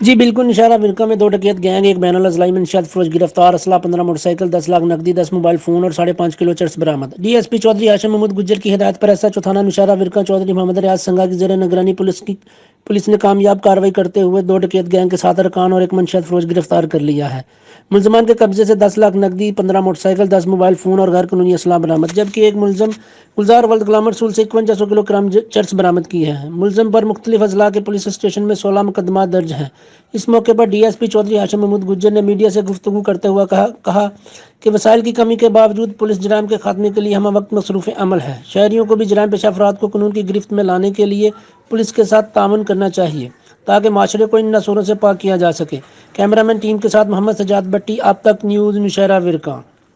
جی بالکل، نوشہرہ ورکاں میں 2 ڈکیت گینگ، ایک بین الاضلاعی منشیات فروش گرفتار، اسلحہ 15 موٹر سائیکل، 10 لاکھ نقدی، 10 موبائل فون اور 5.5 کلو چرس برآمد۔ ڈی ایس پی چودھری ہاشم محمود گجر کی ہدایت پر ایس ایچ او تھانہ نوشہرہ ورکاں چودھری محمد ریاض سنگھا کی زیر نگرانی پولیس نے کامیاب کاروائی کرتے ہوئے 2 ڈکیت گینگ کے 7 ارکان اور 1 منشیات فروش گرفتار کر لیا ہے۔ ملزمان کے قبضے سے 10 لاکھ نقدی، 15 موٹر سائیکل، 10 موبائل فون اور غیر قانونی اسلحہ برآمد، جبکہ ایک ملزم گلزار ولد غلام رسول سے 5100 کلو گرام چرس برآمد کی ہے۔ ملزم پر مختلف اضلاع کے پولیس اسٹیشن میں 16 مقدمات درج ہیں۔ اس موقع پر ڈی ایس پی چودھری ہاشم محمود گجر نے میڈیا سے گفتگو کرتے ہوئے کہا کہ وسائل کی کمی کے باوجود پولیس جرائم کے خاتمے کے لیے ہمہ وقت مصروف عمل ہے۔ شہریوں کو بھی جرائم پیشہ افراد کو قانون کی گرفت میں لانے کے لیے پولیس کے ساتھ تعاون کرنا چاہیے تاکہ معاشرے کو ان نصوروں سے پاک کیا جا سکے۔ کیمرہ مین ٹیم کے ساتھ محمد سجاد بٹی، آپ تک نیوز، نوشہرہ ورکاں۔